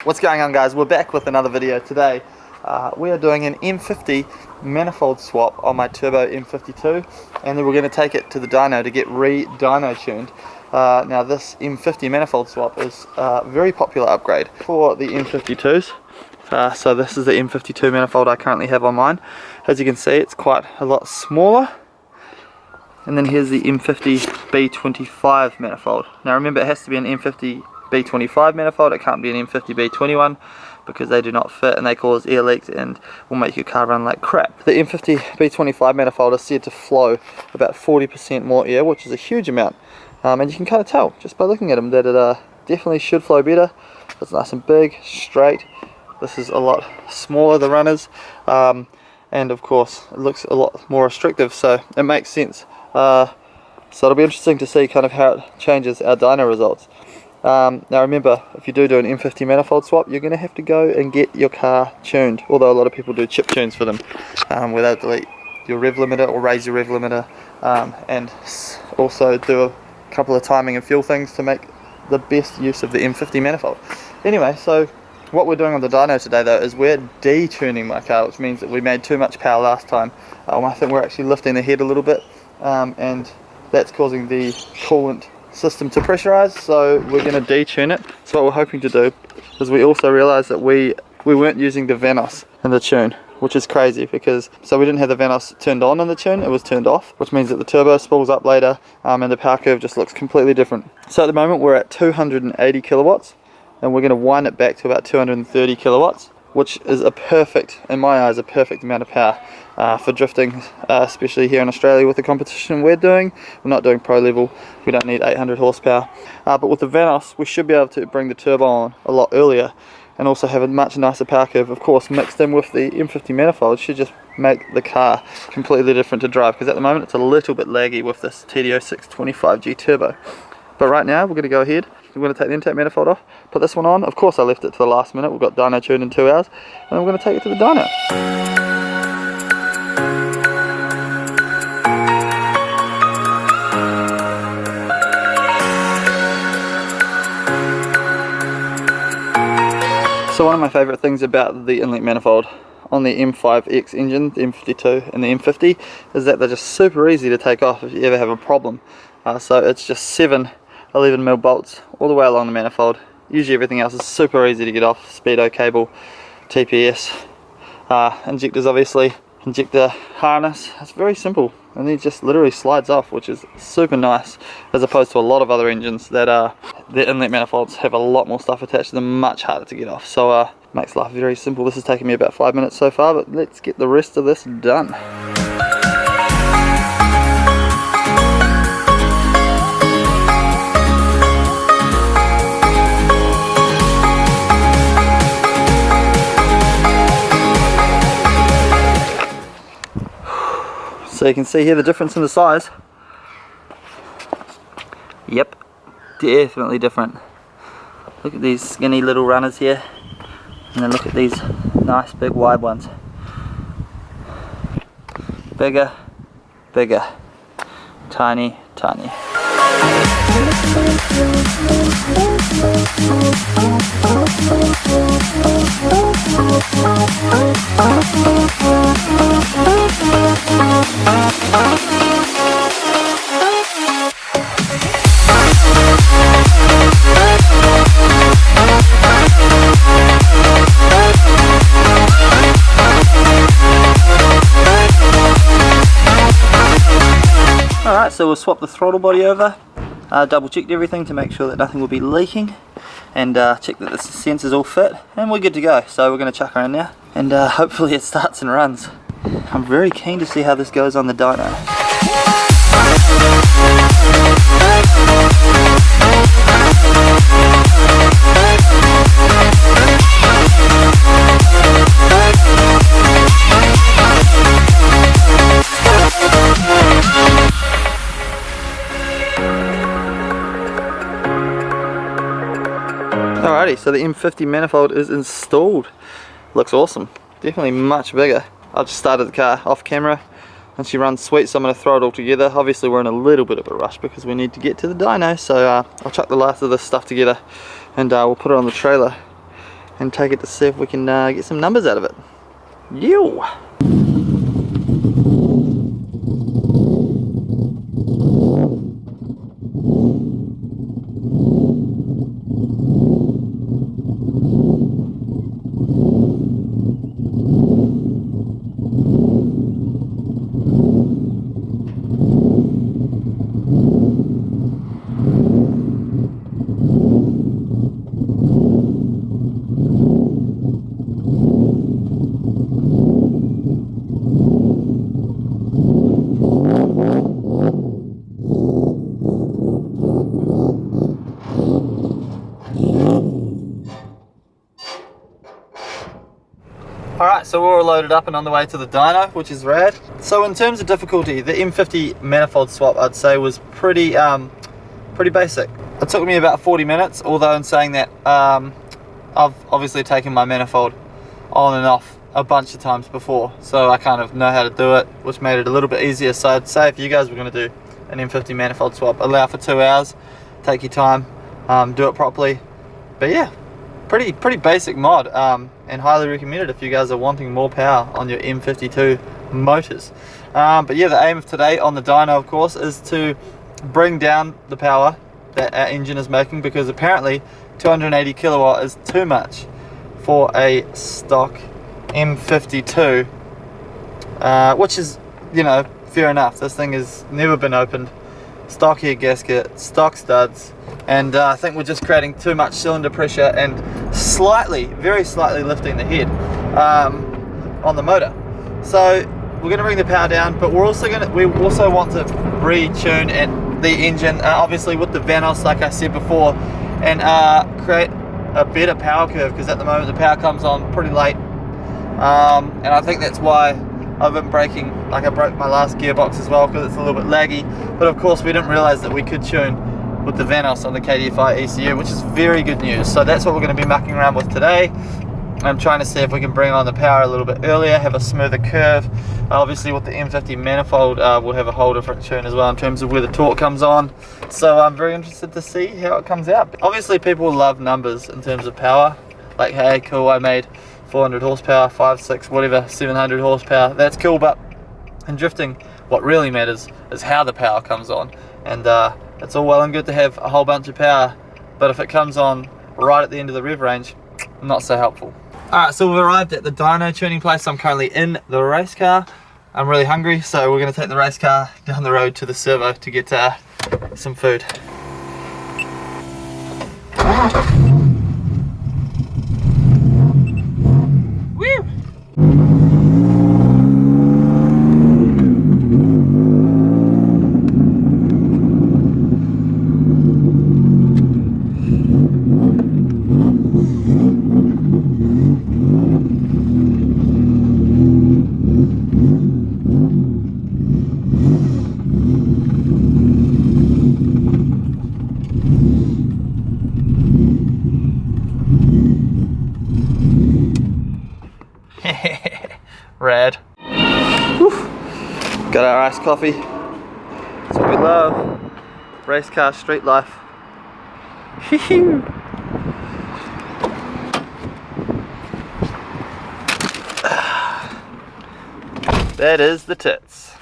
What's going on, guys? We're back with another video today. We are doing an M50 manifold swap on my turbo M52, and then we're going to take it to the dyno to get re-dyno tuned. Now this M50 manifold swap is a very popular upgrade for the M52s. So this is the M52 manifold I currently have on mine. As you can see, it's quite a lot smaller. And then here's the M50 B25 manifold. Now remember, it has to be an M50 B25 manifold, it can't be an M50 B21 because they do not fit and they cause air leaks and will make your car run like crap. The M50 B25 manifold is said to flow about 40% more air, which is a huge amount, and you can kind of tell just by looking at them that it definitely should flow better. It's nice and big, straight. This is a lot smaller, the runners, and of course it looks a lot more restrictive, so it makes sense. So it'll be interesting to see kind of how it changes our dyno results. Now remember, if you do an M50 manifold swap, you're going to have to go and get your car tuned, although a lot of people do chip tunes for them, where they'll delete your rev limiter or raise your rev limiter, and also do a couple of timing and fuel things to make the best use of the M50 manifold. Anyway, so what we're doing on the dyno today though is we're detuning my car, which means that we made too much power last time. I think we're actually lifting the head a little bit, and that's causing the coolant system to pressurize, so we're going to detune it. So what we're hoping to do is we also realized that we weren't using the Vanos in the tune, which is crazy because we didn't have the Vanos turned on in the tune, it was turned off, which means that the turbo spools up later, and the power curve just looks completely different. So at the moment we're at 280 kilowatts and we're going to wind it back to about 230 kilowatts, which is a perfect, in my eyes, a perfect amount of power for drifting, especially here in Australia with the competition we're doing. We're not doing pro level, we don't need 800 horsepower, but with the Vanos we should be able to bring the turbo on a lot earlier and also have a much nicer power curve. Of course, mixed in with the M50 manifold should just make the car completely different to drive, because at the moment it's a little bit laggy with this TD06 25G turbo. But right now we're going to go ahead, we're going to take the intake manifold off, put this one on. Of course I left it to the last minute, we've got dyno tuned in 2 hours, and then we're going to take it to the dyno. So one of my favourite things about the inlet manifold on the M5X engine, the M52 and the M50, is that they're just super easy to take off if you ever have a problem. So it's just 7 11mm bolts all the way along the manifold. Usually everything else is super easy to get off, speedo cable, TPS, injectors obviously, injector harness. It's very simple and it just literally slides off, which is super nice, as opposed to a lot of other engines that their inlet manifolds have a lot more stuff attached to them, much harder to get off. So makes life very simple. This has taken me about 5 minutes so far, but let's get the rest of this done. So you can see here the difference in the size. Yep, definitely different. Look at these skinny little runners here, and then look at these nice big wide ones. Bigger, bigger, tiny, tiny. Alright, so we'll swap the throttle body over, double checked everything to make sure that nothing will be leaking, and check that the sensors all fit, and we're good to go. So we're going to chuck her in now, and hopefully it starts and runs. I'm very keen to see how this goes on the dyno. Alrighty, so the M50 manifold is installed. Looks awesome, definitely much bigger. I just started the car off camera and she runs sweet, so I'm going to throw it all together. Obviously we're in a little bit of a rush because we need to get to the dyno, so I'll chuck the last of this stuff together and we'll put it on the trailer and take it to see if we can get some numbers out of it. Yo! Alright, so we're all loaded up and on the way to the dyno, which is rad. So in terms of difficulty, the M50 manifold swap I'd say was pretty basic. It took me about 40 minutes, although in saying that, I've obviously taken my manifold on and off a bunch of times before, so I kind of know how to do it, which made it a little bit easier. So I'd say if you guys were going to do an M50 manifold swap, allow for 2 hours, take your time, do it properly. But yeah, pretty basic mod, and highly recommended if you guys are wanting more power on your M52 motors. But yeah, the aim of today on the dyno, of course, is to bring down the power that our engine is making, because apparently 280 kilowatt is too much for a stock M52, which is, you know, fair enough. This thing has never been opened, stock head gasket, stock studs, and I think we're just creating too much cylinder pressure and very slightly lifting the head on the motor. So we're going to bring the power down, but we also want to retune the engine, obviously with the Vanos, like I said before, and create a better power curve, because at the moment the power comes on pretty late, and I think that's why I've been braking. Like, I broke my last gearbox as well because it's a little bit laggy, but of course we didn't realize that we could tune with the Vanos on the KDFI ECU, which is very good news. So that's what we're going to be mucking around with today. I'm trying to see if we can bring on the power a little bit earlier, have a smoother curve. Obviously with the M50 manifold, we'll have a whole different tune as well in terms of where the torque comes on. So I'm very interested to see how it comes out. Obviously people love numbers in terms of power, like, hey, cool, I made 400 horsepower, 5, 6, whatever, 700 horsepower, that's cool. But in drifting, what really matters is how the power comes on. And it's all well and good to have a whole bunch of power, but if it comes on right at the end of the rev range, not so helpful. Alright, so we've arrived at the dyno tuning place. I'm currently in the race car. I'm really hungry, so we're going to take the race car down the road to the servo to get some food. Woo! Rad. Whew. Got our iced coffee. That's what we love. Race car street life. That is the tits.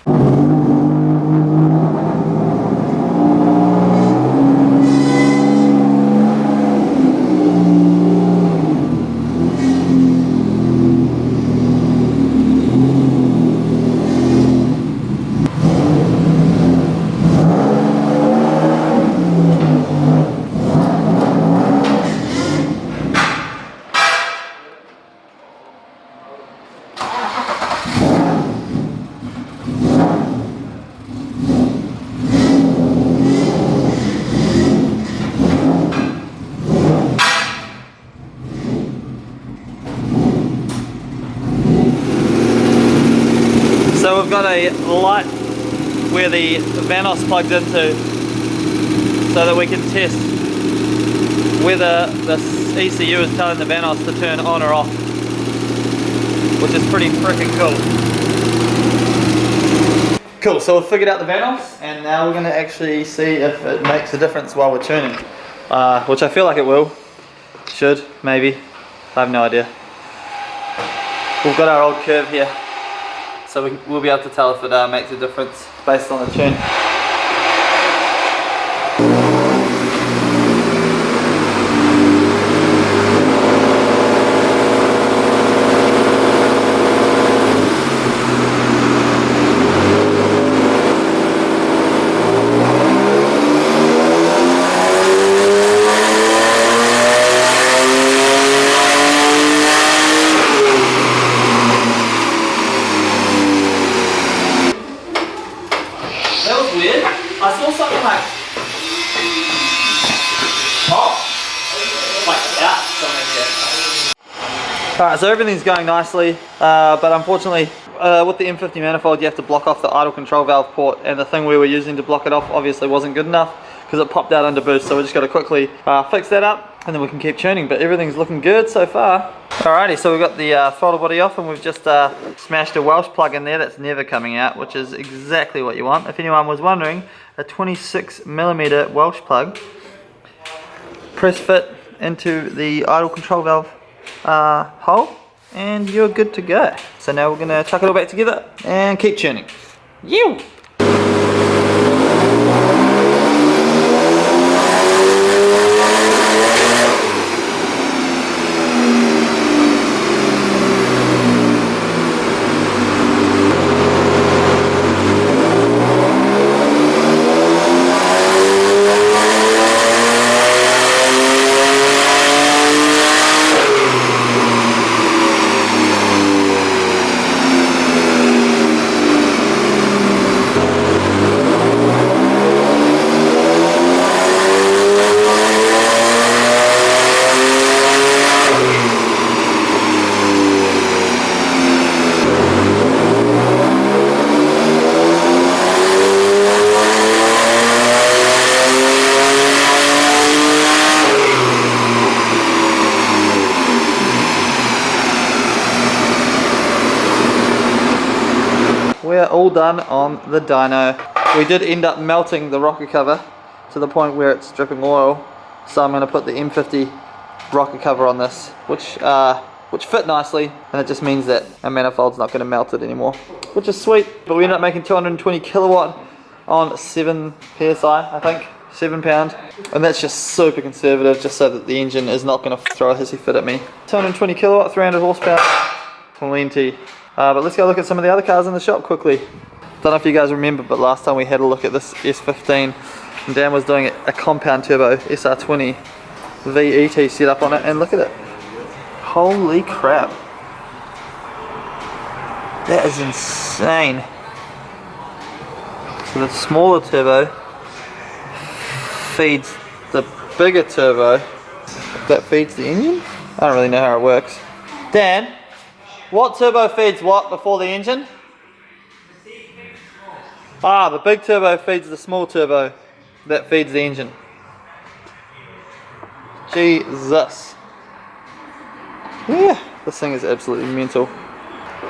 So we've got a light where the Vanos plugged into, so that we can test whether the ECU is telling the Vanos to turn on or off, which is pretty freaking cool. Cool, so we've figured out the Vanos, and now we're going to actually see if it makes a difference while we're tuning, which I feel like it will, should, maybe. I have no idea. We've got our old curve here, so we'll be able to tell if it makes a difference based on the tune. That was weird. I saw something like that. Alright, so everything's going nicely, but unfortunately with the M50 manifold you have to block off the idle control valve port, and the thing we were using to block it off obviously wasn't good enough because it popped out under boost, so we just got to quickly fix that up and then we can keep tuning, but everything's looking good so far. Alrighty, so we've got the throttle body off and we've just smashed a Welsh plug in there that's never coming out, which is exactly what you want. If anyone was wondering, a 26mm Welsh plug, press fit into the idle control valve hole and you're good to go. So now we're going to chuck it all back together and keep tuning. You. We're all done on the dyno. We did end up melting the rocker cover to the point where it's dripping oil, so I'm going to put the M50 rocker cover on this, which fit nicely, and it just means that our manifold's not going to melt it anymore, which is sweet. But we ended up making 220 kilowatt on 7 psi, I think, 7 pound, and that's just super conservative, just so that the engine is not going to throw a hissy fit at me. 220 kilowatt, 300 horsepower, plenty. But let's go look at some of the other cars in the shop quickly. Don't know if you guys remember, but last time we had a look at this S15 and Dan was doing a compound turbo SR20 VET setup on it, and look at it. Holy crap. That is insane. So the smaller turbo feeds the bigger turbo that feeds the engine? I don't really know how it works. Dan? What turbo feeds what before the engine? Ah, the big turbo feeds the small turbo that feeds the engine. Jesus. Yeah, this thing is absolutely mental.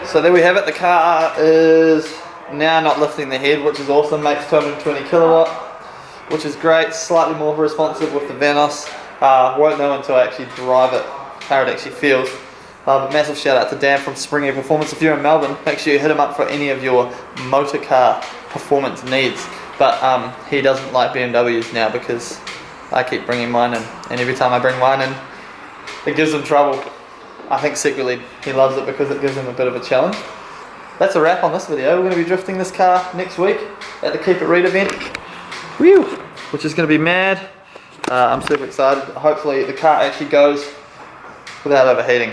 So there we have it. The car is now not lifting the head, which is awesome. Makes 220 kilowatt, which is great. Slightly more responsive with the Vanos. Won't know until I actually drive it how it actually feels. But massive shout out to Dan from Springy Performance. If you're in Melbourne, make sure you hit him up for any of your motor car performance needs. But he doesn't like BMWs now because I keep bringing mine in, and every time I bring mine in, it gives him trouble. I think secretly he loves it because it gives him a bit of a challenge. That's a wrap on this video. We're going to be drifting this car next week at the Keep It Read event, whew, which is going to be mad. I'm super excited. Hopefully the car actually goes without overheating,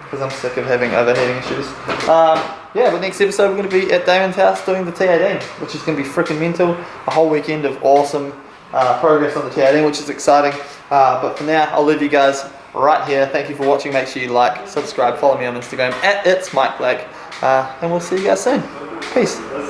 because I'm sick of having overheating issues. Yeah, but next episode we're going to be at Damon's house doing the T18, which is going to be freaking mental. A whole weekend of awesome progress on the T18, which is exciting. But for now, I'll leave you guys right here. Thank you for watching. Make sure you like, subscribe, follow me on Instagram at itsmikeblack, and we'll see you guys soon. Peace.